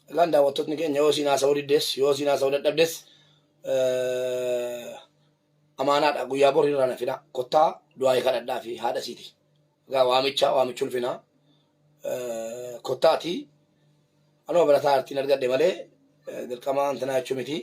Lan daawwattoonni keenya yoo isin haasa'uu diddes yoo isin haasa'uu dadhabdes amaanaadha guyyaa borii irraa na fida kottaa du'aa kadhadhaa fi haadha siiti. Egaa waamichi ulfina kottaati anuma barataa artiin argadhe malee dirqama antanaa jechuu miti.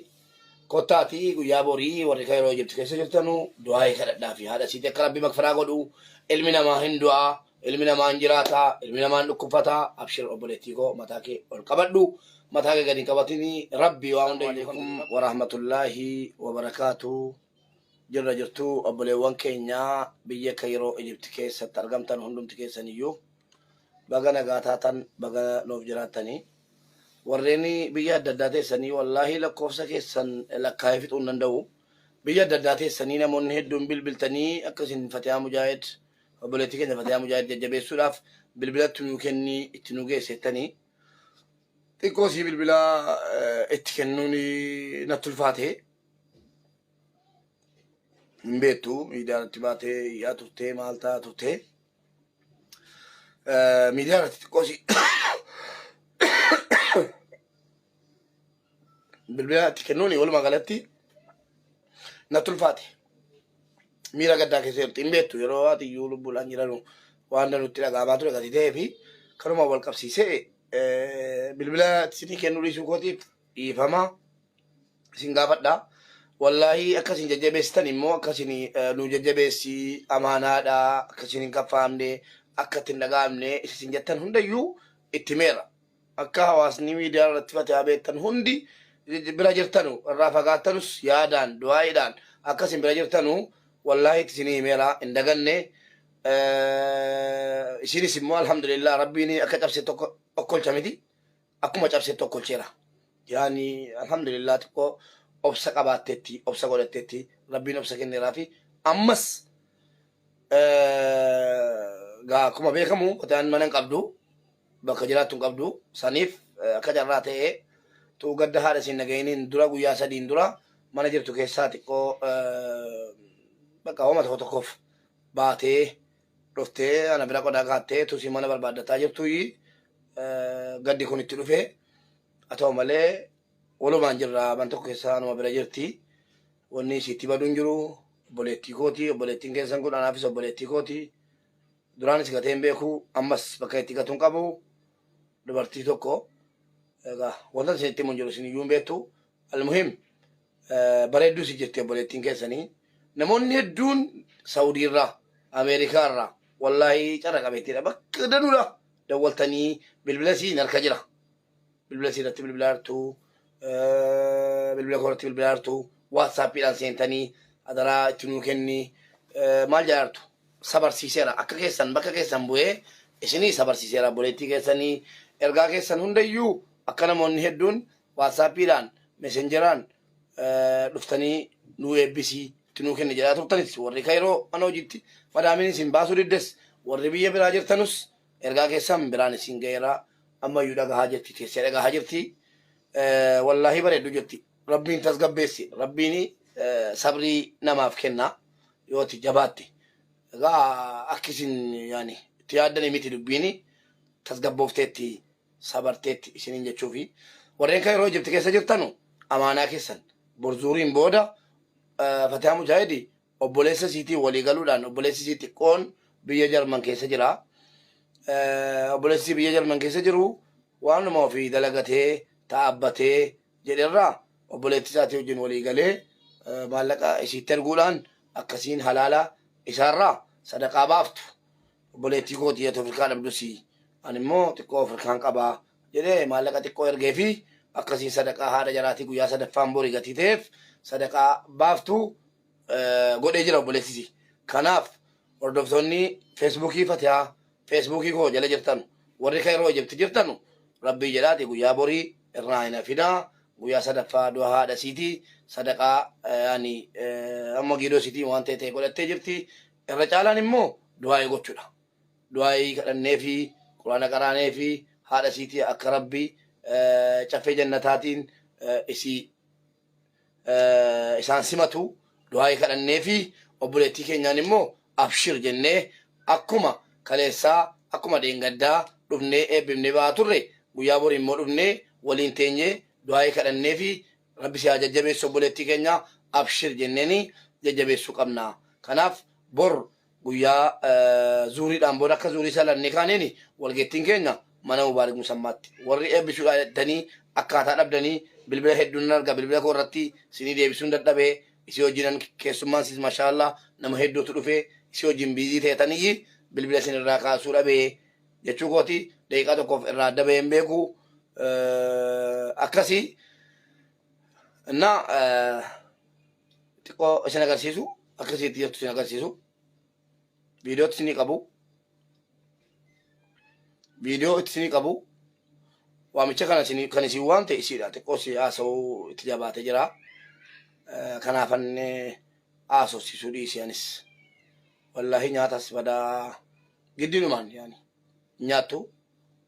Kottaati guyyaa borii warri Kaayiroo Ijipti keessa jirtanu du'aa kadhadhaa fi haadha siiti akka rabbi magfiraa godhu. Ilmi namaa hin du'aa, ilmi namaa hin jiraataa, ilmi namaa hin dhukkubfataa. Abshir obboleettii koo mataa kee ol qabadhu. Mataa kee gadi hin qabatini. Rabbi waa hunda alaikum wa rahmatullahi wa barakaatuh. Jirra jirtu obboleewwan keenya biyya Kaayiroo Ijipti keessatti argamtan hundumti keessaniyyuu baga nagaa taatan baga nuuf jiraatanii. Warreen biyya adda addaa teessanii wallaahi lakkoofsa keessan lakkaa'ee fixuu hin danda'u. Biyya adda addaa teessanii namoonni hedduun bilbiltanii akkasiin Fatihaa Mujaahid obboleettii keenya Fatihaa Mujaahid jajjabeessuudhaaf bilbilatti nuu kennii itti nu geessettanii. Xiqqoo sii bilbilaa itti kennuun natti ulfaate. Hin beektu miidiyaa irratti baatee yaa turtee maal ta'a turtee. Miidiyaa irratti xiqqoo sii bilbilaa itti kennuun walumaa galatti natti ulfaate. Miira gaddaa keessa jirti hin beektu yeroo ati iyyuu lubbuudhaan jiranu waan nutti dhaga'amaa ture gadi ta'ee fi kanuma wal qabsiisee bilbila isinii kennuu dhiisuu kootiif dhiifama isin gaafadha. Wallaahi akkasiin jajjabeessitan immoo akkasiin nu jajjabeessi amaanaadha akkasiin hin kaffaamne akka itti hin dhaga'amne isin jettan hundayyuu itti meera. Akka hawaasni miidiyaa irratti Fatihaa beektan hundi bira jirtanu irraa fagaattanus yaadaan du'aa'iidhaan akkasiin bira jirtanu wallahi isinii meera hin daganne. Isinis immoo alhamdulillah rabbiin akka cabse tokkolcha miti akkuma cabse tokkolcheera. Yaani alhamdulillah xiqqoo obsa qabaatteetti obsa godhatteetti rabbiin obsa kenneeraa fi ammas akkuma beekamu qotaan mana hin qabdu bakka jiraattu hin qabdu saniif akka carraa ta'ee tuu gadda haadha isin nagayiniin dura guyyaa sadiin dura mana jirtu keessaa xiqqoo bakka hooma tokkoof baatee dhuftee ana bira qodaa kaattee tusi mana barbaaddataa jirtu gaddi kun itti dhufe haa ta'u malee walumaan jirra man tokko keessaa anuma bira jirti. Wanni isiitti baduun jiru obboleettii kooti obboleettiin keessan kun anaafis obboleettii kooti. Duraanis gatee hin beeku ammas bakka itti gatuun qabu dubartii tokko. Egaa wanta isinitti mun jiru isin iyyuu hin beektu. Almuhim bareedduu si jirti obboleettiin keessanii. Namoonni hedduun Saawudii irraa Ameerikaa irraa wallaahi carra qabeettiidha bakka danuudha dawwaltanii bilbila siin harka jira. Bilbila siin irratti bilbilaa jirtu bilbila koorratti bilbilaa jirtu waatsaappiidhaan seentanii adaraa itti nuu kenni maal jedhaa jirtu sabarsiiseera akka keessan bakka keessan bu'ee isinii sabarsiiseera obboleettii keessanii ergaa keessan hundayyuu akka namoonni hedduun waatsaappiidhaan meesenjeraan dhuftanii nuu eebbisii itti nuu kenni jedhaa turtanis warri Kaayiroo mana hojiitti madaamiin isin baasuu diddes warri biyya biraa jirtanus ergaa keessan biraan isin ga'eera ammayyuu dhagahaa jirti teessee dhagahaa jirti. Wallaahi bareeddu jirti rabbiin tasgabbeessi rabbiin sabrii namaaf kenna yooti jabaatte. Egaa akkisin yaani itti yaaddanii miti dubbiin tasgabboofteetti sabarteetti isiniin jechuufi warreen Kaayiroo Ijipti keessa jirtanu amaanaa keessan borzuuriin booda Fatihaa Mujaahid obboleessa isiitii walii galuudhaan obboleessi isii xiqqoon biyya Jarman keessa jira. Obboleessi biyya Jarman keessa jiru waanuma ofii dalagatee taabbatee jedherraa obboleettii isaatii wajjin walii galee maallaqa isiitti erguudhaan akkasiin halaala isaarraa sadaqaa baaftu. Obboleettii kootii ati Afrikaa dhabdusii ani immoo xiqqoo Afrikaan qabaa jedhee maallaqa xiqqoo ergee fi akkasiin sadaqaa haadha jaraatii guyyaa sadaffaan borii gatii ta'eef sadaqaa baaftu godhee jira obboleessisi. Kanaaf hordoftoonni feesbuukii Fatihaa feesbuukii koo jala jirtanu warri Kaayiroo Ijipti jirtanu rabbii jedhaati guyyaa borii irraa hin hafinaa guyyaa sadaffaa du'a haadha siitii sadaqaa yaani amma giidoo siitii waan ta'e godhattee jirti. Irra caalaan immoo du'aa gochuudha. Du'aa kadhannee fi quraana qaraanee fi haadha siitii akka rabbii caffee jannataatiin isaan simatu du'aa kadhannee fi obboleettii keenyaan immoo abshir jennee akkuma kaleessaa akkuma dheengaddaa dhufnee eebbifnee ba'aa turre guyyaa borii immoo dhufnee ولين تنجي دعاء كرني في ربي سيججبه سبولتي كنيا أبشر جنني ججبه سكمنا كناف بور ويا زوري دامبورا كزوري سالن نكانيني والجتين كنيا mana mubarak musammatti warri eebbisu danii akkaataa dhabdanii bilbila hedduun arga bilbila koorratti sinii deebisuun dadhabee isii hojiinan keessummaan siis mashaallah nama hedduutu dhufee isii hojiin biizii ta'etanii bilbila sin irraa kaasuu dhabee jechuu kooti daqiiqaa tokkoof irraa adda bahee hin beeku akkasii na xiqqoo isin agarsiisu akkasiitti jirtu isin agarsiisu viidiyootti isinii qabu video itini qabu waamicha kan isin waan ta'e isiidha xiqqoo si haasa'uu itti jabaatee jira kanaafanne haasofsiisuu dhiisiyanis wallaahi nyaatas badaa giddinumaan yaani nyaattu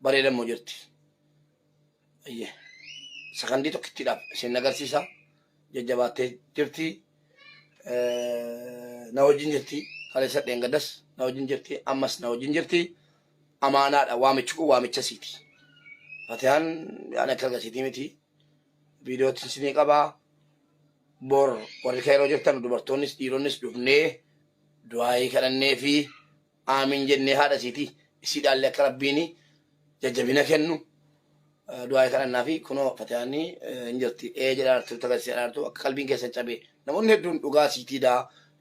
bareedammoo jirti ayye sakandii tokkittiidhaaf isin agarsiisa jajjabaattee jirti na wajjin jirti kaleessa dheengaddas na wajjin jirti ammas na wajjin jirti amaanaadha waamichi kun waamicha siiti fatiyaan yaani akka argasiitii miti viidiyootti isinii qabaa bor warri kayroo jirtan dubartoonnis dhiironnis dhufnee du'aayii kadhannee fi aamin jennee haadha siiti isiidhaallee akka rabbiini jajjabina kennu du'aayii kadhannaa fi kunoo fatiyaanni hin jirti jedhaartu tagarsiisadhaartu akka qalbiin keessan cabee namoonni hedduun dhugaa siitiidha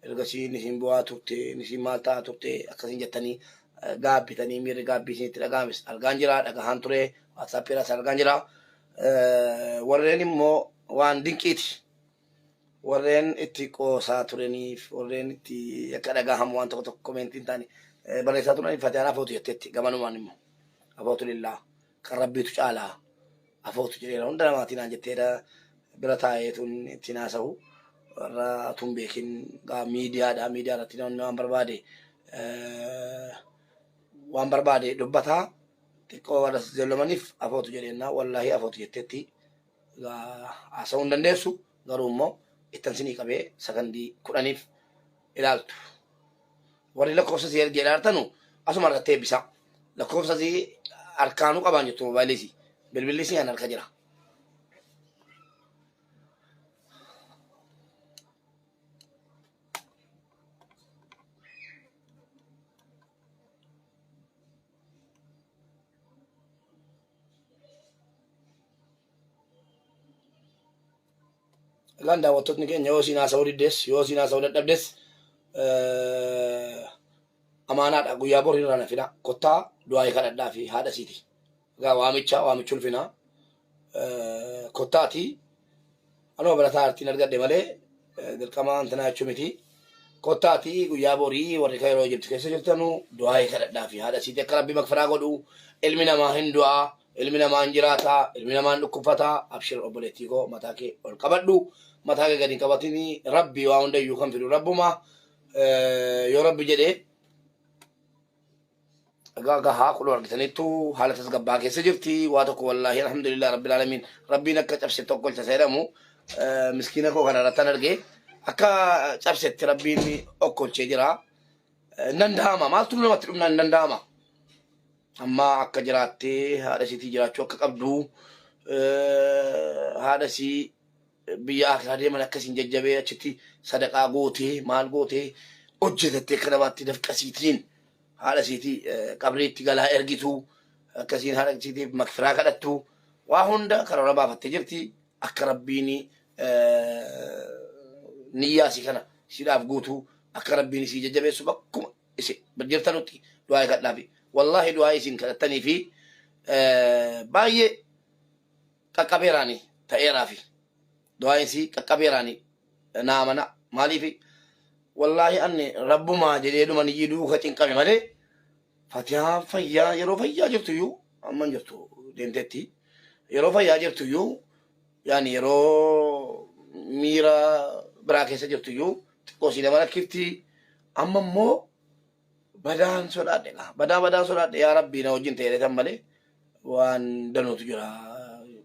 ergasiin isin bu'aa turte isin maal ta'aa turte akkasiin jettanii gaabbitanii miirri gaabbii isinitti dhagaames argaan jira dhagahaan ture waatsaappiirras argaan jira warreen immoo waan dinqiiti warreen itti qoosaa turaniif warreen itti akka dhagahamu waan tokko tokko koomeentiin taane barreessaa turaniif fatiyaan afootu jetteetti gamanumaan immoo afootu lillaa kan rabbiitu caalaa afootu jedheera hunda namaatiin aan jetteedha bira taa'eetuun ittiin haasa'u warra tun beekin miidiyaa irratti namni waan barbaade dubbataa xiqqoo warra jallamaniif afootu jedheenna wallaahi afootu jetteetti haasa'uu hin dandeessu garuu immoo ittan sinii qabee sakandii 10 ilaaltu warri lakkoofsa si ergee ilaaltanu asuma argattee eebbisa lakkoofsa si harkaanuu qabaan jettu moobaayilisi bilbilli si harka jira lan daawwattootni keenya yoo siin haasa'uu diddees yoo siin haasa'uu dadhabdes amaanaadha guyyaa borii irraa nafina kottaa du'aayii kadhadhaa fi haadha siiti egaa waamichi ulfina kottaati anoo barataa artiin argadhe malee dirqamaan tanaa jechuu miti kottaati guyyaa borii warri kayroo jirtu keessa jirtanu du'aayii kadhadhaa fi haadha siiti akka rabbi magfiraa godhu ilmi namaa hin du'aa ilmi namaa hin jiraataa ilmi namaa hin dhukkubfataa abshir obboleettii koo mataa kee ol qabadhu mataa kee gadi qabatini rabbi waa hundayyuu kan fidu rabbuma yoo rabbi jedhee gahaa kun argitaniittu haala tasgabbaa keessa jirti waa tokko wallaahi alhamdulillah rabbil alamin rabbiin akka cabse tokkolcha jedhamu miskiina koo kana irrattan argee akka cabsetti rabbiin okkolchee jira danda'ama maaltu namatti dhumnaa hin danda'ama amma akka jiraattee haadha siitii jiraachuu akka qabdu haadha sii biyya akiraa deeman akkasiin jajjabee achitti sadaqaa gootee maal gootee hojjetattee akka namaatti dafqasiitiin haadha siitii qabriitti galaa ergitu akkasiin haadha siitiif magfiraa kadhattu waa hunda karoora baafattee jirti akka rabbiin niyyaasii kana isiidhaaf guutuu akka rabbiin isii jajjabeessu bakkuma isi jirtanutti du'aa kadhaafi wallahi du'aa isin kadhattanii fi baay'ee qaqqabeeraanii ta'eeraafi du'aa isii qaqqabeeraanii naamana maaliifi wallahi anni rabbumaa jedhee dhuma niyyii duuka cinqame malee fatihaa fayyaa yeroo fayyaa jirtuyyuu amman jirtu deemtetti yeroo fayyaa jirtuyyuu yaani yeroo miira biraa keessa jirtuyyuu xiqqoo si nama lakkifti amma immoo badaan sodaadhe badaan sodaadhe yaa rabbii na wajjin ta'eetan malee waan danuutu jira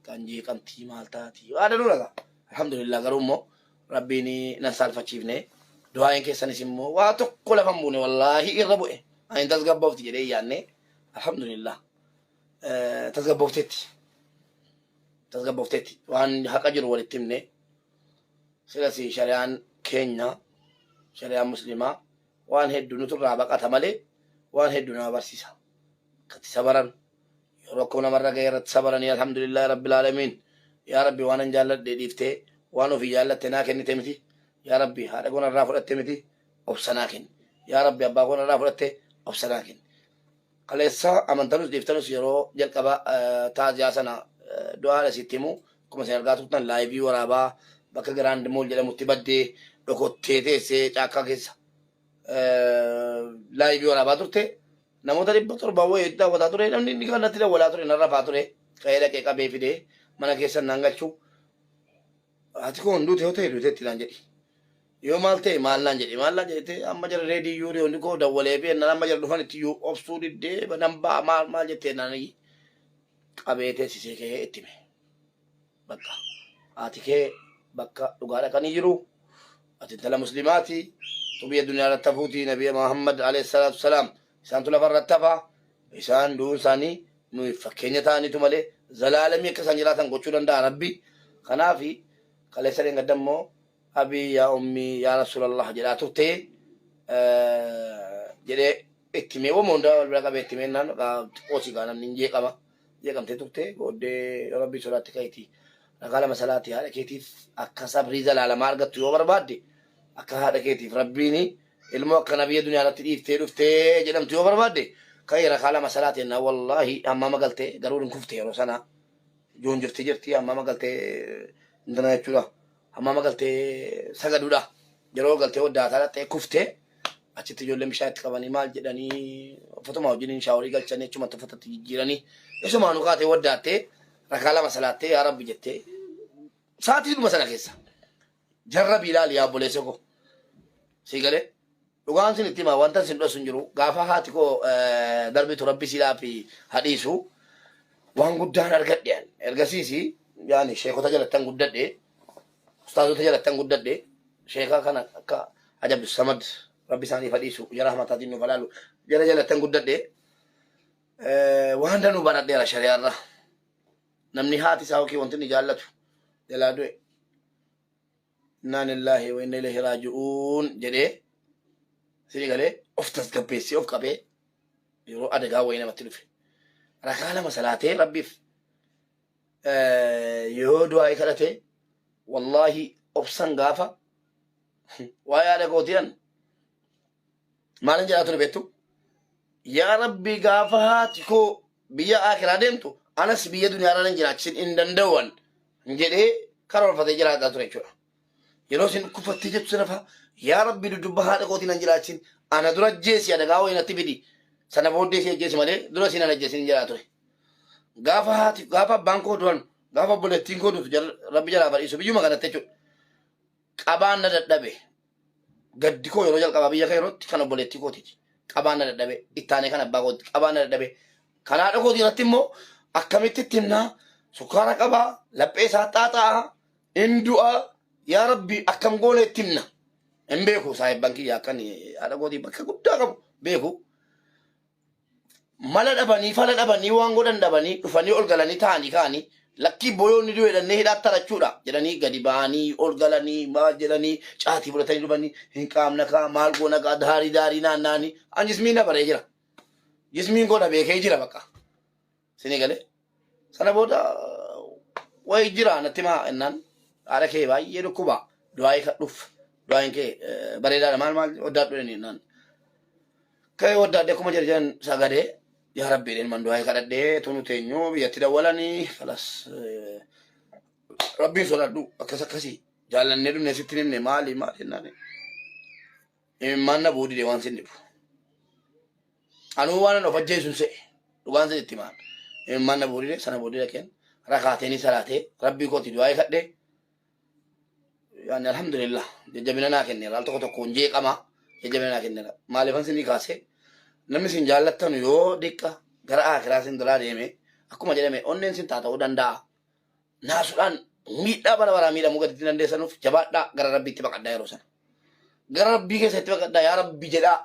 qanjii qamtii maal taati waa danuu dhagaa alhamdulillah garuu immoo rabbiin nan saalfachiifne du'aayin keessanis immoo waa tokko lafan buune wallaahi irra bu'e ani tasgabboofti jedhee yaanne alhamdulillah tasgabboofteetti tasgabbooftee waan haqa jiru walitti himne silasi shari'aan keenya shari'aan muslimaa waan hedduu nuturraa baqata malee waan hedduu nama barsiisa katti sabaran yeroo akkuma namarra ga'e irratti sabaranii alhamdulillahi rabbil aalamiin yaa rabbi waan an jaalladhe dhiiftee waan ofii jaallatte naa kennite miti yaa rabbi haadha koonarraa fudhatte miti obsanaa kenni yaa rabbi abbaa koonarraa fudhatte obsanaa kenni kaleessa amantanus dhiiftanus yeroo jalqaba taaziyaa sana du'aadha sitti himu akkuma isin argaa turtan laayivii waraabaa bakka giraand mool jedhamutti baddee dhokottee teessee caakkaa keessa laayivii waraabaa turte namoota 700 wayii daawwataa ture namni inni kanatti dawwalaa ture narra faa ture ka'ee dhaqee qabee fidee mana keessa naan galchuu ati kun duute yoo ta'e duuteetti naan jedhi yoo maal ta'e maal naan jedhi maal naan jedhite amma jara reedii yuurii hundi koo dawwalee fi ennaan amma jara dhufan itti yuu obsuu diddee badan ba'a maal jettee naan qabee teessisee ka'ee itti hime bakka ati kee bakka dhugaa dhaqanii jiru ati intala muslimaati tubiyya duniyaa irratti hafuuti nabiyya Muhammad alayhi salaatu wasalaam isaantu lafa irratti hafaa isaan du'uun isaanii nuyi fakkeenya ta'aniitu malee zalaalamii akka isaan jiraatan gochuu danda'a rabbi kanaafi kaleessa dheengadda abii yaa ummii yaa rasuulallah jedhaa turte jedhee itti himee wama hunda wal bira qabee itti himee naan qoosii gaa namni hin jeeqamtee turte booddee rabbii sodaatti ka'iiti rakaa lama salaati haadha keetiif akka sabrii zalaalamaa argattu yoo barbaadde akka haadha keetiif rabbiini ilmoo akka nabiyya duniyaa irratti dhiiftee dhuftee jedhamtu yoo barbaadde ka'ii rakaa lama salaati ennaa wallaahi hammama galtee garuu hin kufte yeroo sana ijoon jirti hammama galtee intana jechuudha hammama galtee sagaduudha yeroo galtee waddaataa dhattee kufte achitti ijoolleen bishaan itti qabanii maal jedhanii uffata wajjiniin shaaworii galchanii achumatti uffatatti jijjiiranii isumaanu kaatee waddaattee rakaa lama salaattee yaa rabbi jettee sa'aatii dhuma sana keessa jarrabii ilaali yaa obboleessa koo sii galee dhugaan sin itti himaa wanta sin dhosun jiru gaafa haati koo darbitu rabbi silaa fi hadhiisu waan guddaan argadhe ergasiisi yaani sheekota jalattan guddadhe ustaazota jalattan guddadhe sheekaa kana akka ajabdu samad rabbi isaanii hadhiisu jara rahmataatiin nu falaalu jara jalattan guddadhe waan danuu baradheera shari'aarra namni haati isaa yookiin wanti inni jaallatu jalaa du'e innaa lillaahi wa inna ilaihi raaji'uun jedhee sini galee of tasgabbeessee of qabee yeroo adagaa wayii namatti dhufe rakaa lama salaatee rabbiif yoo du'aa kadhate wallaahi obsan gaafa waa yaada kootiyan maalin jedhaa ture beektu yaa rabbi gaafa haati koo biyya akiraa deemtu anas biyya duniyaa irra jiraachisin hin danda'an jedhee karoorfatee jiraachaa ture jechuudha yeroo isin kufattee jettu sanafa yaa rabbi dudubba haadha kootiin hin jiraachin ana dura jeesi adagaa wayii natti fidi sana booddee si ajjeesi malee dura siin ana ajjeesin hin jiraa ture gaafa haati gaafa abbaan koo du'an gaafa obboleettiin koo duutu rabbi jalaa badhiisu biyyuma kanatti jechuudha qabaan na dadhabe gaddi koo yeroo jalqabaa biyya kan yerootti kan obboleettii kootiiti qabaan na dadhabe ittaanee kan abbaa kooti qabaan na dadhabe kan haadha kootii irratti immoo akkamitti itti himnaa sukkaara qabaa laphee isaa xaaxaa hin du'a yaa rabbi akkam goone itti himna hin beeku saahibban kiyya akkan haadha kootii bakka guddaa qabu beeku mala dhabanii fala dhabanii waan godhan dhabanii dhufanii ol galanii taa'anii ka'anii lakkii boyoonni du'e dhannee hidhaatti tarachuudha jedhanii gadi ba'anii ol galanii maal jedhanii caatii fudhatanii dhufanii hin qaamna kaa maal goona kaa daarii naannaanii an jismiin na baree jira jismiin koo na beekee jira bakka sini galee sana booda wayi jira natti maa ennaan haadha kee baay'ee dhukkuba du'aayii kadhuuf du'aayin kee bareedaadha maal waddaadhu dheni ennaan ka'ee waddaadhe akkuma jedhan sagadee yaa rabbi dheen man du'aayii kadhadhee tunu teenyoo biyyatti dawwalanii kalas rabbiin sodaadhu akkasii jaallannee dhumne sitti himne maali ennaan imimmaan na boodide waan sin dhibu anuu waan of ajjeesun se'e dhugaan sin itti maan imimmaan na boodide sana boodide keen rakaateenii salaatee rabbii kooti du'aayii kadhee yani alhamdulillah jajjabina naa kenneera al tokko tokkoon jeeqama jajjabina naa kenneera maaliifan sinii kaasee namni sin jaallattanu yoo diqqa gara akiraa sin duraa deeme akkuma jedhame onneen sin taa ta'uu danda'a naasuudhaan miidhaa bara baraa miidhamuu gaditti dandeessanuuf jabaadhaa gara rabbiitti baqadhaa yeroo sana gara rabbii keessatti baqadhaa yaa rabbi jedhaa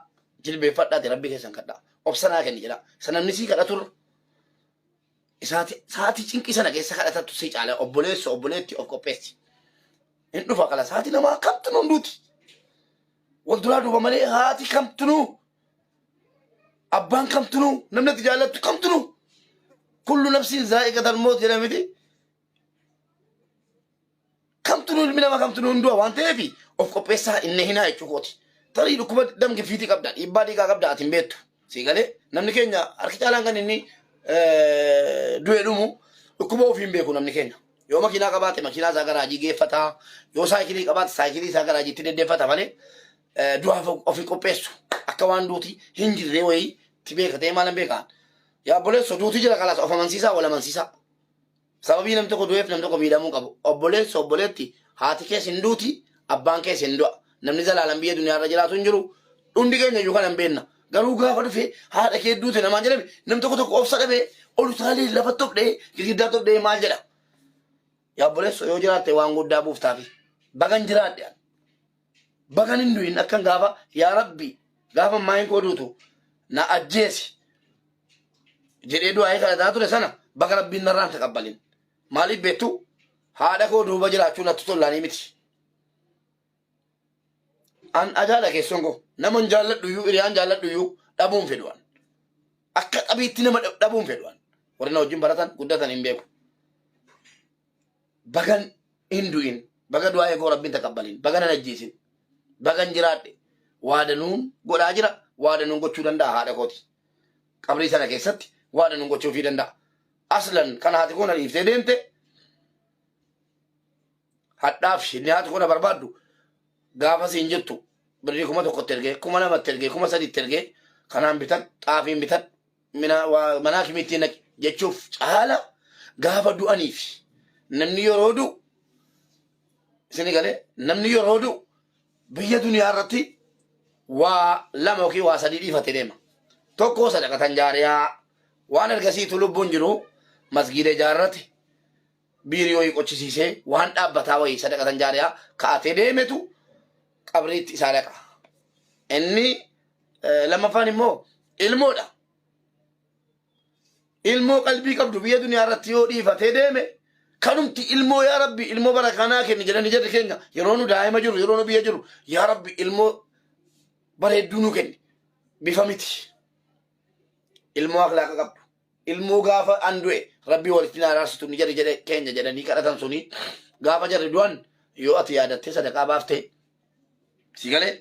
jilbeeffadhaati rabbii keessan kadhaa obsanaa kenni jedhaa isa namni sii kadhaturra Sa'aatii cinqii sana keessa kadhatattu si caala obboleessu obboleetti of qopheessi. Hin dhufa qala sa'aatii namaa kamtu hunduuti. Wal duraa duuba malee haati kamtunuu abbaan kamtunuu namni itti jaallattu kamtunuu kullu nafsiin zaa'iqatul mawt jedhamiti. Kamtunuu ilmi namaa kamtunuu hunduu waan ta'eef of qopheessaa inni hinaa jechuukooti. Tarii dhukkuba damgi fiitii qabda dhiibbaa dhiigaa qabda ati hin beektu. Si galee namni keenya harki caalaan kan inni du'e dhumu dhukkuba ofii hin beeku namni keenya. Yoo makiinaa qabaate makiinaa isaa garaajii geeffataa. Yoo saayikilii qabaate saayikilii isaa garaajiitti deddeeffata malee du'aaf ofii qopheessu. Akka waan duuti hin jirre wayii itti beekatee maal hin beekaan. Yaa obboleessa duuti jira kalaas of amansiisaa wal amansiisaa. Sababii namni tokko du'eef namni tokko miidhamuu qabu. Obboleessa obboleetti haati keessa hin duuti abbaan keessa hin du'a. Namni zalaalan biyya duniyaarra jiraatu hin jiru. Dhundi keenya iyyuu kana hin beekna. Garuu gaafa dhufee haadha kee duute namaan jedhame namni tokko tokko obsa dhabee ol utaalee lafa tobdhee girgiddaa tobdhee maal jedha. Yaa obboleessa yoo jiraatte waan guddaa buuftaafi. Bagan jiraadhe. Bagan hin du'in akkan gaafa yaa rabbi gaafa maayin koo duutu na ajjeesi. Jedhee du'aa kadhataa ture sana baga rabbiin narraan taqabbalin. Maaliif beektu haadha koo duuba jiraachuu natti tollaanii miti. An ajaala keessoon koo naman jaalladhuyyuu hiriyaan jaalladhuyyuu dhabuun fedhuwan. Akka qabiitti nama dhabuun fedhuwan. Warri na wajjin baratan guddatan hin beeku. Bagan hin du'in baga du'aa koo rabbiin taqabbalin baga nan ajjeesin bagan jiraadhe waadanuun godhaa jira waadanuun gochuu danda'a haadha kooti. Qabrii sana keessatti waadanuun gochuufii danda'a. Aslan kan haati koo na dhiiftee deemte hadhaaf inni haati koo na barbaaddu gaafa siin jettu birrii 1,000 ergee 2,000 ergee 3,000 ergee kanaan bitan xaafiin bitan manaa kimitti naqi jechuuf caala gaafa du'aniif namni yeroo du'u isini galee namni yeroo du'u biyya duniyaa irratti waa lama yookiin waa sadii dhiifate deema. Tokko sadaqatan jaariyaa waan ergasiitu lubbuun jiru masgiida ijaarrate biirii wayii qochisiisee waan dhaabbataa wayii sadaqatan jaariyaa kaa'atee deemetu qabriitti isaa dhaqa. Inni lammaffaan immoo ilmoodha. Ilmoo qalbii qabdu biyya duniyaa irratti yoo dhiifatee deeme kanumti ilmoo yaa rabbi ilmoo bara kanaa kenni jedhanii jarri keenya yeroo nu daa'ima jiru yeroo nu biyya jiru yaa rabbi ilmoo bareedduu nu kenni bifa miti. Ilmoo akhlaaqa qabdu. Ilmoo gaafa an du'e rabbii walitti na araarsitu ni jarri jedhe keenya jedhanii kadhatan suni gaafa jarri du'an yoo ati yaadattee sadaqaa baaftee si galee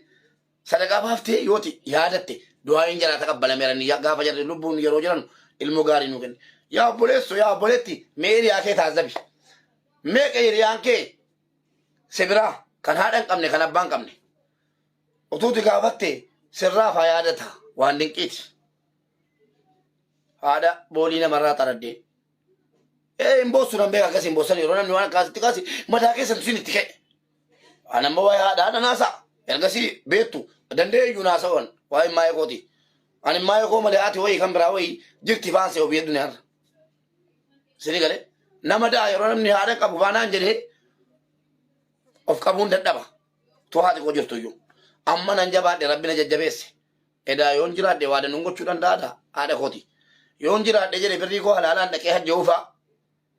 sadaqaa baaftee yoo ati yaadatte du'aa hin jiraata qabbalameeranii gaafa jarri lubbuun yeroo jiran ilmoo gaarii nu kenni. Yaa obboleessu yaa obboleetti mee hiriyaa kee taazzabi. Meeqa hiriyaan kee sibiraa kan haadha hin qabne kan abbaa hin qabne utuuti gaafatte sirraaf haa yaadata waan dinqiiti. Haadha boolii namarraa xaraddee. Hin boossu nan beeka akkas hin boossan yeroo namni waan akkaasitti kaasi mataa keessatti sin itti ka'e. Waan amma waa'ee haadha naasaa ergasii beektu dandeeyyuu naasa'uun waa'ee maayee kooti. Ani maayee koo malee ati wayii kan biraa wayii jirti faansee obii duniyaarra. Sini galee nama daa yeroo namni haadha qabu baanaan jedhee of qabuun dadhaba. Tu haati koo jirtu iyyuu. Amma nan jabaadhe rabbi na jajjabeesse. Edaa yoon jiraadhe waa danuun gochuu danda'aadha haadha kooti. Yoon jiraadhe jedhe birrii koo halaalaan dhaqee hajja'uu fa'a.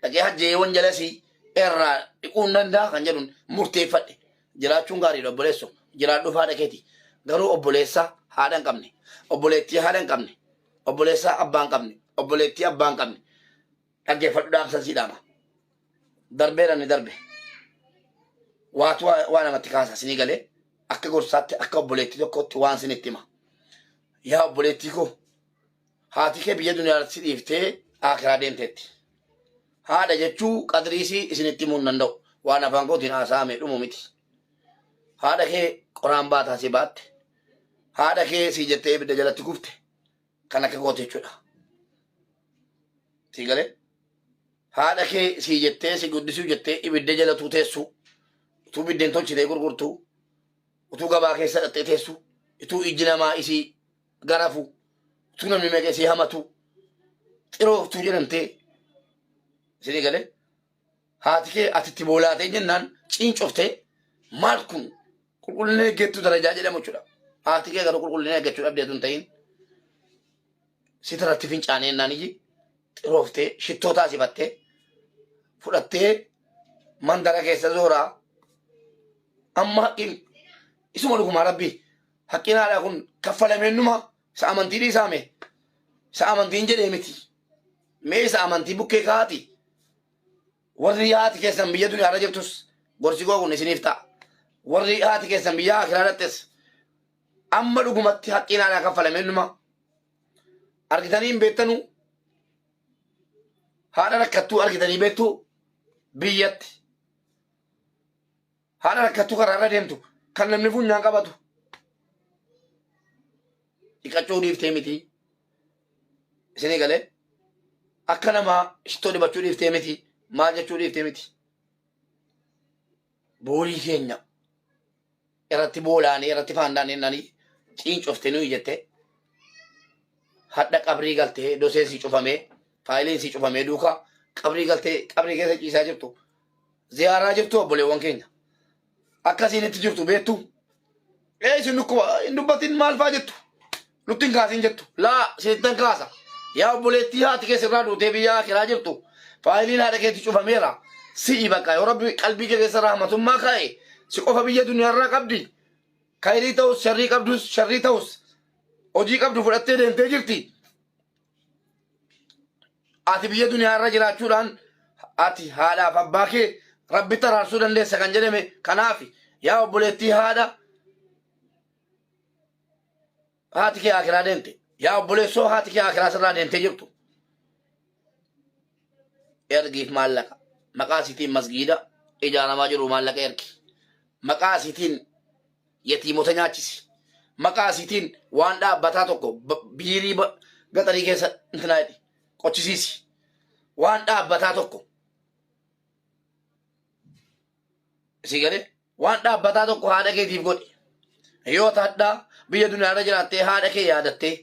Dhaqee hajjeewwan jalasii irraa dhiquun danda'a kan jedhuun murteeffadhe. Jiraachuun gaariidha obboleessu. Jiraadhuuf haadha keeti. Garuu obboleessaa haadha hin qabne. Obboleettii haadha hin qabne. Obboleessaa abbaa hin qabne. Obboleettii abbaa hin qabne. Dhaggeeffadhu dhaamsan siidhaama. Darbeedhaan ni darbe. Waatu waa namatti kaasa sinii galee akka gorsaatti akka obboleettii tokkotti waan sinitti hima. Yaa obboleettii koo haati kee biyya duniyaatti si dhiiftee akiraa deemteetti. Haadha jechuu qadriisii isinitti himuu hin danda'u. Waan afaan kootiin haasa'ame dhumu miti. Haadha kee qoraan baataa si baatte. Haadha kee si jettee ibidda jalatti kufte kan akka goote jechuudha. Si galee haadha kee si jettee si guddisuu jettee ibidda jala teessu utuu biddeen tolchitee gurgurtuu utuu gabaa keessa dhattee teessu utuu ijji namaa isii garafu utuu namni meeqa isii hamatu xirooftuu jedhamtee si galee haati kee atitti boolaatee jennaan ciincoftee maal kun qulqullina eeggattuu darajaa jedhamu jechuudha. Haati kee garuu qulqullina eeggachuu dhabdeetu hin ta'in si taratti fincaanee naan iyyi xirooftee shittoo taasifattee fudhattee mandara keessa zooraa amma haqqin isuma dhugumaa rabbii haqqin haadhaa kun kaffalameenuma isa amantii dhiisaame isa amantiin jedhee miti mee isa amantii bukkee kaati warri haati keessan biyya duniyaarra jirtus gorsi koo kun isiniif ta'a warri haati keessan biyya akiraa dhattes amma dhugumatti haqqin haadhaa kaffalameenuma argitanii hin beektanu haadha rakkattuu argitanii beektuu biyyatti haadha rakkattuu karaarra deemtu kan namni funyaan qabatu dhiqachuu dhiiftee miti isinii galee akka namaa shittoo dibachuu dhiiftee miti maal jechuu dhiiftee miti boolii keenya irratti boolaanii irratti faandaan ennanii ciincoftee nuyi jettee hadha qabrii galtee doseen si cufamee faayiliin si cufamee duukaa qabrii galtee qabrii keessa ciisaa jirtu ziyaaraa jirtu obboleewwan keenya akkasiin itti jirtu beektu isin dhukkuba hin dubbatin maal faa jettu nutti hin kaasin jettu laa sinittan kaasa yaa obboleettii haati keessa irraa duutee biyya akiraa jirtu faayiliin haadha keetti cufameera si'i bakka yoo rabbi qalbii kee keessa rahmatummaa kaa'e si qofa biyya duniyaarraa qabdi khayrii ta'us sharrii ta'us hojii qabdu fudhattee deemtee jirti ati biyya duniyaarra jiraachuudhaan ati haadhaaf abbaa kee rabbitti araarsuu dandeessa kan jedhame kanaaf yaa obboleettii haati kee akiraa deemte yaa obboleessoo haati kee akiraa sirraa deemtee jirtu ergiif maallaqa maqaa isiitiin masgiida ijaaramaa jiru maallaqa ergi maqaa isiitiin yatiimota nyaachisi maqaa isiitiin waan dhaabbataa tokko biirii gaxarii keessa intinaa jedhi qochisiisi waan dhaabbataa tokko si gale waan dhaabbataa tokko haadha keetiif godhi yoo taadhaa biyya duniyaarra jiraattee haadha kee yaadattee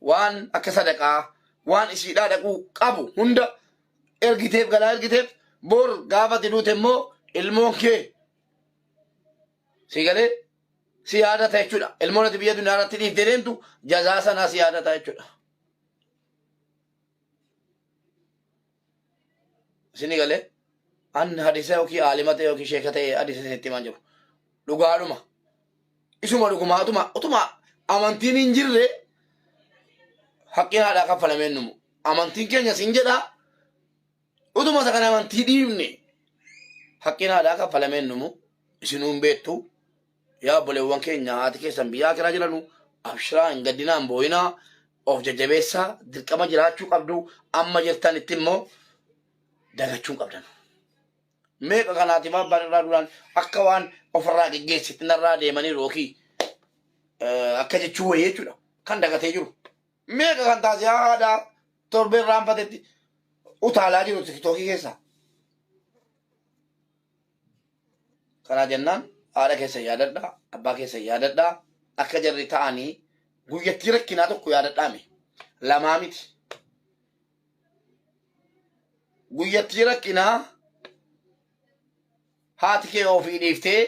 waan akka sadaqaa waan isiidhaa dhaquu qabu hunda ergiteef galaa ergiteef bor gaafati duute immoo ilmoon kee si galee si yaadata jechuudha ilmoon ati biyya duniyaarratti dhiiftee deemtu jazaa sanaa si yaadata jechuudha isini galee an hadisa yookiin aalima ta'e yookiin sheeka ta'e hadisa isinitti himaa jiru dhugaadhuma isuma dhugumaatuma utuma amantiin hin jirre haqqin haadhaa kaffalameen numu amantiin keenya sin jedhaa utuma isa kana amantii dhiibne haqqin haadhaa kaffalameen numu isinuun beektu yaa obboleewwan keenya haati keessan biyya akiraa jiranu abshiraa hin gaddinaa hin booyinaa of jajjabeessaa dirqama jiraachuu qabdu amma jirtanitti immoo dagachuun qabdan meeqa kanaatiif abbaan irraa duraan akka waan ofirraa geggeessitti narraa deemanii rookii akka jechuu wayii jechuudha kan dagatee jiru meeqa kan taasise haadhaa torbeen raanfatetti utaalaa jiru tiktookii keessaa kanaa jennaan haadha keessa yaadadhaa abbaa keessa yaadadhaa akka jarri ta'anii guyyattii rakkinaa tokko yaadadhaame lamaa miti guyyattii rakkinaa haati kee ofii dhiiftee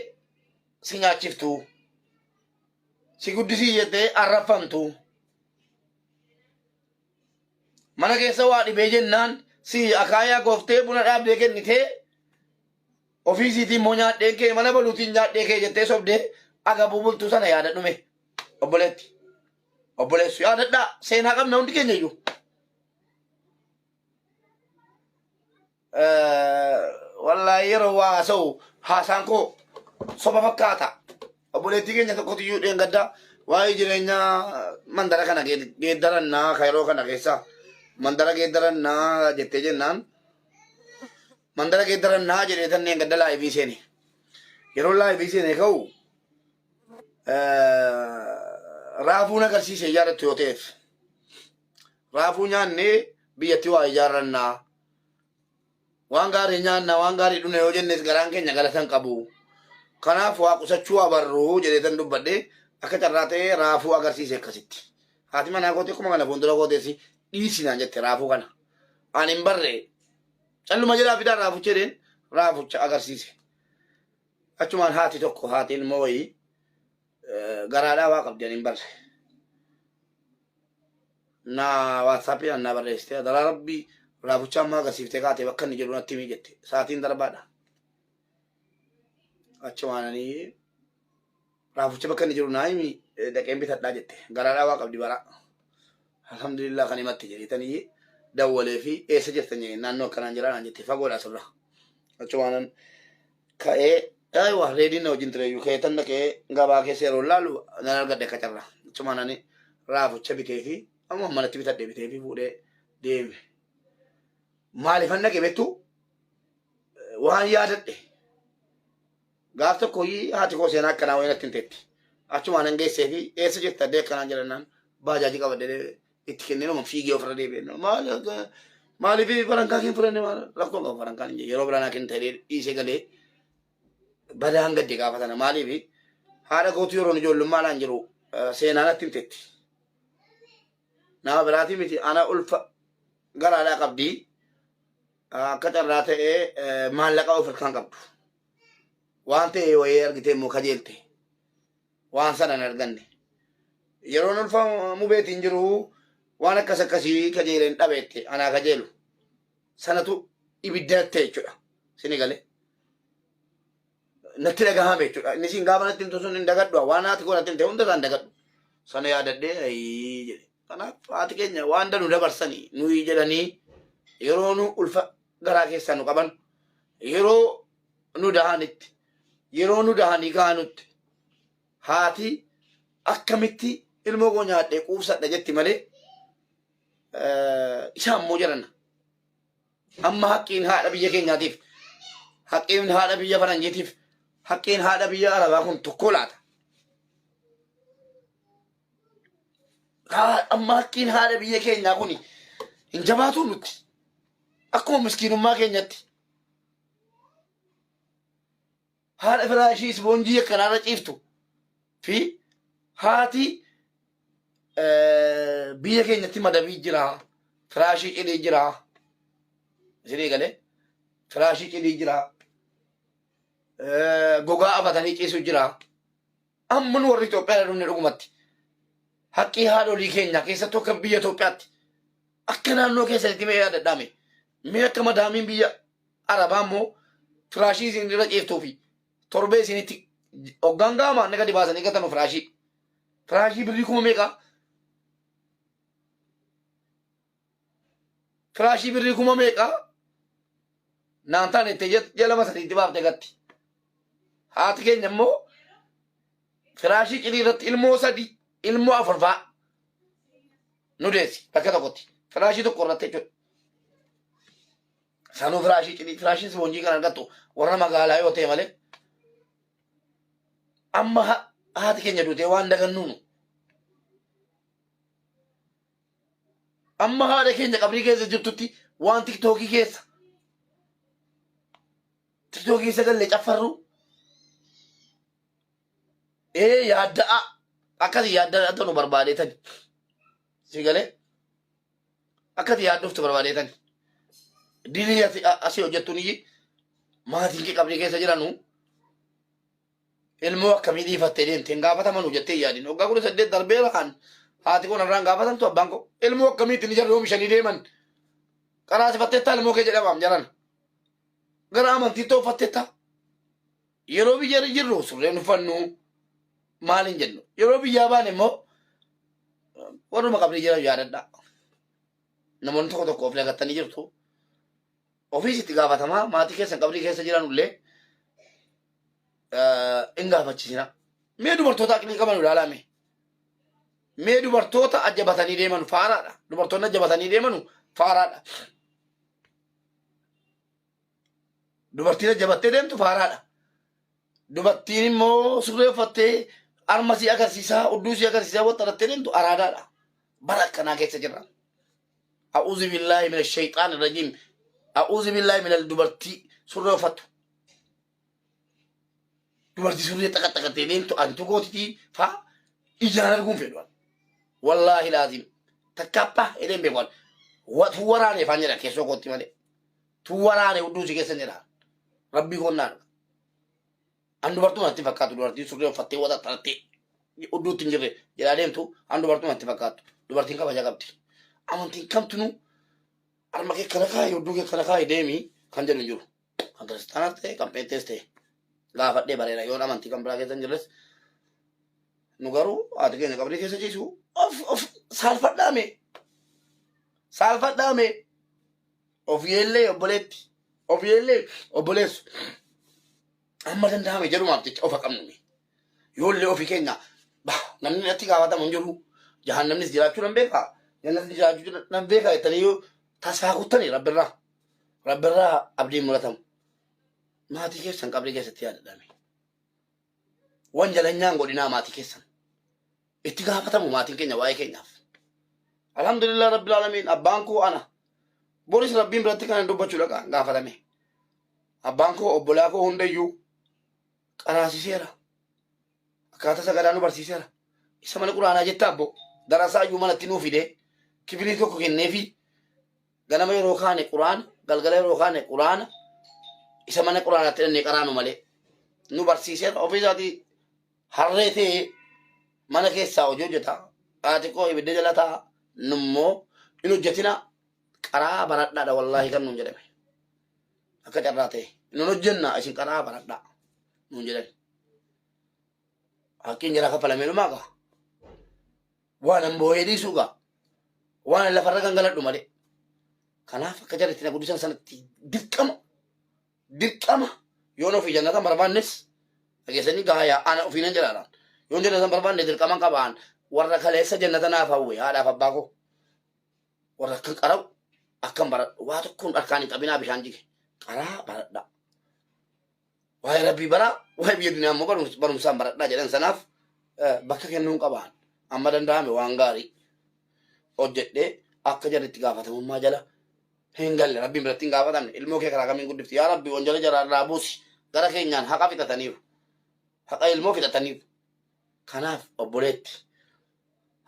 si nyaachiftu si guddisii jettee arrafamtu mana keessa waa dhibee jennaan si akaayaa gooftee buna dhaabdee kennitee ofii siitiin moo nyaadhee kee mana baluutiin nyaadhee kee jettee sobdee agabuu bultuu sana yaadadhume obboleessu yaadadhaa seenaa qabna hundi keenya iyyuu wallahi yeroo waa haasa'u haasaan koo soba fakkaata obboleettii keenya tokkotu iyyuu dheengaddaa waa'ee jireenya mandara kana geeddarannaa kayroo kana keessa mandara geeddarannaa jettee jennaan mandara geeddarannaa jedhee tanneen gadda laayivii seene yeroo laayivii seene ka'u raafuun agarsiise yaadatu yoo ta'eef raafuu nyaannee biyyatti waa ijaarrannaa waan gaarii nyaannaa waan gaarii dhune yoo jennes garaan keenya galatan qabu kanaaf waa qusachuu abarruu jedheetan dubbadhe akka carraa ta'ee raafuu agarsiise akkasitti haati manaa kootee akkuma kana fuuldura kooteessi dhiisinaan jette raafuu kana ani hin barre calluma jedhaa fidaan raafucha jedheen raafucha agarsiise achumaan haati tokko haatiin immoo wayii garaadhaa waa qabdi ani hin barre na waatsaappii naa barreessite daraa rabbii Raafucha ammaa agarsiiftee kaatee bakka inni jedhu natti himi jette. Sa'aatiin darbaadha. Achumaananii raafucha bakka inni jiru naa himi dhaqeen bitadhaa jette. Garaadhaa waa qabdi bara. Alhamdulillah kan himatti jedhitanii dawwalee fi eessa jirtan naannoo akkanaan jira naan jette fagoodhaa sirra. Achumaanan ka'ee aywa reediin na wajjin ture ka'ee tan dhaqee gabaa keessa yeroo laalu nan argadde akka carraa. Achumaanani raafucha bitee fi amma manatti bitadhee bitee fi fuudhee deeme. Maaliifan dhaqe beektu waan yaadadhe. Gaaf tokko haati koo seenaa akkanaa wayii natti hin teetti. Achumaanan geessee fi eessa jirtadhee akkanaan jedhannaan baajaaji qabadhee itti kennee fiigee ofirra deebi'e. Maaliif barankaa keenya fudhanne rakkoo qaba barankaan hin yeroo biraa naa kennu ta'ee dhiisee galee badaan gadde gaafatana maaliif haadha gootu yeroo ijoollummaadhaan jiru seenaa natti hin teetti. Nama biraatii miti ana ulfa garaadhaa qabdii akka carraa ta'ee maallaqa of harkaan qabdu. Waan ta'e wayii argitee immoo kajeelte waan sana hin arganne. Yeroon ulfa mubeetiin jiru waan akkas akkasii kajeeleen dhabeette anaa kajeelu sanatu ibidda ta'e jechuudha. Sini galee natti dhagahame jechuudha. Inni siin gaafa natti himtu sun hin dagadhu waan haati koo natti himte hunda isaan dagadhu. Sana yaadadhee jedhe. Kanaaf haati keenya waan danuu dabarsanii nuyi jedhanii yeroo nu ulfa garaa keessaa nu qaban yeroo nu dahanitti yeroo nu dahanii kaanutti haati akkamitti ilmoo koo nyaadhee quubsadha jetti malee isaan immoo jedhan amma haqqiin haadha biyya keenyaatiif haqqiin haadha biyya faranjiitiif haqqiin haadha biyya arabaa kun tokko laata. Amma haqqiin haadha biyya keenyaa kun hin jabaatu nutti akkuma miskiinummaa keenyatti haadha firaashii ispoonjii akkanaarra ciiftu fi haati biyya keenyatti madabii jira firaashii cidii jira isinii galee firaashii cidii jira gogaa afatanii ciisu jira amma nu warri Itoophiyaa dhumne dhugumatti haqqii haadholii keenya keessattuu akka biyya Itoophiyaatti akka naannoo keessatti mee yaadadhaame mee akka madaamiin biyya arabaa immoo firaashii isin irra ciiftuu fi torbee isinitti hoggaan gaamaa inni gadi baasanii gatanu firaashii birrii kuma meeqaa firaashii birrii kuma meeqaa naan taane itti jalama sadiitti baaftee gatti haati keenya immoo firaashii cidii irratti ilmoo sadii ilmoo afur fa'a nu deessi bakka tokkotti firaashii tokko irratti jechuudha. Sanuu firaashii cidii firaashiin ispoonjii kan argattu warra magaalaa yoo ta'e malee amma haati keenya duutee waan dagannuunu amma haadha keenya qabrii keessa jirtutti waan tiktookii keessa galee caffarru yaadda'a akkasii yaadda'a nu barbaadeetan si galee akkasii yaadduuftu barbaadeetan diinii asii hojjettuun iyyi maatiin kee qabrii keessa jiranu ilmoo akkamii dhiifattee deemte hin gaafatamanuu jettee yaadin waggaa 18 darbeeraan haati kun irraan gaafatamtu abbaan koo ilmoo akkamiitti ni jarri oomishanii deeman qaraasifatteettaa ilmoo kee jedhamaam jaran gara amantii toofatteettaa yeroo biyya jirru surreen uffannu maalin jennu yeroo biyyaa baan immoo warruma qabrii jiran yaadadhaa namoonni tokko tokko of lagattanii jirtu ofiisitti gaafatamaa maatii keessan qabrii keessa jiranullee in gaafachisina mee dubartoota aqlii qaban ilaalame mee dubartoota ajjabatanii deemanu faaraadha dubartoonni ajjabatanii deemanu faaraadha dubartiin ajjabattee deemtu faaraadha dubartiin immoo surree uffattee armasii agarsiisaa udduusii agarsiisaa waxxarattee deemtu araadaadha bara akkanaa keessa jirra. A'uuzu billaahi mina shayxaani rajiim a'uuzu billaahi mina dubartii surree uffattu dubartii surree xaqaxaqattee deemtu antu gootitii faa ijaan arguun fedhan wallaahi laazim takkaaphaa edeen beekan tu waraanee faan jedhan keessoo kootti malee tu waraanee udduusii keessa jedhan rabbii konnaan an dubartuu natti fakkaatu dubartii surree uffattee waxxarattee udduutti hin jirre jedhaa deemtu an dubartuu natti fakkaatu dubartiin kabaja qabdi amantiin kamtunu arma kee kana kaayi hudduu kee kana kaayi deemii kan jedhu hin jiru. Kan kiristaanaas ta'e kan pheenxees ta'e gaafadhee bareera yoo amantii kan biraa keessa hin jirres nu garuu haati keenya qabrii keessa ciisu of saalfadhaame saalfadhaame of yeellee obboleetti of yeellee obboleessu amma danda'ame jedhumaaf jecha ofa qabnu yoollee ofii keenya namni natti gaafatamu hin jiru jahannamnis jiraachuu nan beekaa jannatni jiraachuu nan beekaa jettanii yoo tasfaa kuttanii rabbirraa abdiin mul'atamu maatii keessan qabrii keessatti yaadadhame wan jalanyaan godhinaa maatii keessan itti gaafatamu maatiin keenya waa'ee keenyaaf alhamdulillah rabbil alamin abbaan koo ana boris rabbiin biratti kan dubbachuu dhaqa gaafatame abbaan koo obbolaa koo hundayyuu qaraasiseera akkaataa sagadaa nu barsiiseera isa mana quraanaa jetta abbo darasaa iyyuu manatti nuu fide kifilii tokko kenneefi ganama yeroo kaane quraana galgala yeroo kaane quraana isa mana quraanaatti dhannee qaraanu malee nu barsiiseera ofii isaatii harree ta'ee mana keessaa hojii hojjeta haati koo ibidda jala ta'a nummoo hin hojjetina qaraa baradhaadha wallaahi kan nuun jedhame akka carraa ta'e nun hojjenna isin qaraa baradhaa nuun jedhan hakkiin jara kaffalamee dhumaa gaa waan an boo'ee dhiisuu gaa waan lafarra gangaladhu malee kanaaf akka jarri itti na guddisan sanatti dirqama yoon ofii jannatan barbaannes dhageessanii gahaa ana ofiinan jedhaadhaan yoon jannatan barbaanne dirqaman qabaan warra kaleessa jannata naaf hawwe haadhaaf abbaa koo warra akkan qara'u akkan baradhu waa tokkoon harkaan hin qabinaa bishaan jige qaraa baradhaa waa'ee rabbii baraa waa'ee biyya dunyaa immoo barumsaan baradhaa jedhan sanaaf bakka kennuun qabaan amma danda'ame waan gaarii hojjedhee akka jarritti gaafatamummaa jala hin galle rabbiin biratti hin gaafatamne ilmoo kee karaa kamiin guddifti yaa rabbi wanjala jaraarraa buusi gara keenyaan haqa fixataniiru haqa ilmoo fixataniiru kanaaf obboleetti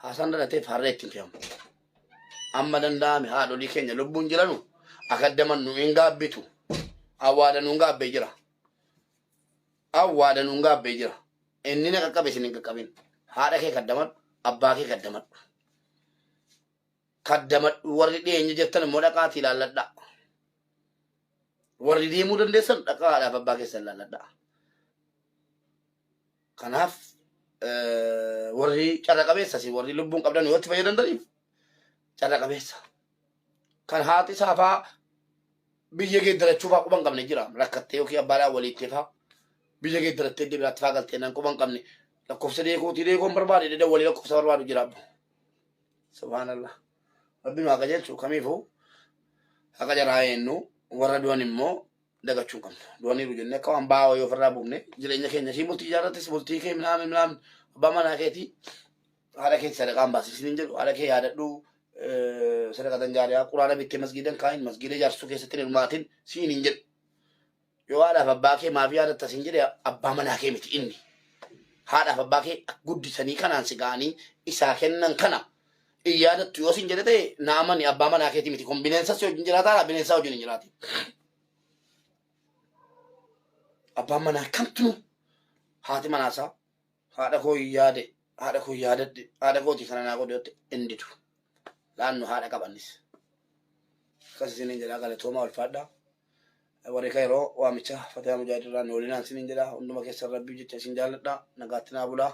haasaan dhalateef harreetti hin fe'amu amma danda'ame haadholii keenya lubbuun jiranu akaddaman nu hin gaabbitu awwaada nuun gaabbee jira awwaada nuun gaabbee jira inni na qaqqabe isin hin qaqqabin haadha kee kaddamadhu abbaa kee kaddamadhu warri dhiyeenya jettan immoo dhaqaatii ilaalladha warri deemuu dandeessan dhaqaadhaaf abbaa keessan ilaalladha kanaaf warri carra qabeessas warri lubbuun qabdan yoo itti fayyadamtaniif carra qabeessa kan haati saafaa biyya geeddarachuu faa quban qabne jira rakkattee yookiin abbaadhaan waliittee faa biyya geeddarattee iddoo biraatti faa galtee nan quban qabne lakkoofsa deekoon barbaade deda walii lakkoofsa barbaadu jira abbo subhaanallah rabbiin waaqa jechuun kamiifuu haqa jaraa eenyu warra du'an immoo dagachuu qabna du'aniiru jennee akka waan baawaa yoo ofirraa buufne jireenya keenya si bultii ijaarrattes bultii kee minaamin abbaa manaa keetii haadha keetti sadaqaan baasisiin hin jedhu haadha kee yaadadhu sadaqatan jaariyaa quraana bittee masgiidan kaahin masgiida ijaarsuu keessatti hirmaatin siin hin jedhu yoo haadhaaf abbaa kee maaf yaadatta siin jedhe abbaa manaa kee miti inni haadhaaf abbaa kee guddisanii kanaan si ga'anii isaa kennan kana iyyadattu yoo siin jedhe ta'e naamani abbaa manaa keetii miti kun bineensas wajjin jiraataa bineensaa wajjin hin jiraati abbaan manaa kamtunu haati manaasaa haadha koo yaade haadha koo yaadadde haadha kooti kana naa godhootte inditu laannu haadha qabannis akkas isinin jedhaa galatoomaa ulfaadhaa warri ka yeroo waamicha Fatihaa Mujaahidirraa nu waliin isinin jedhaa hunduma keessan rabbii jecha isin jaalladhaa nagaatti naa bulaa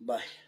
baay'ee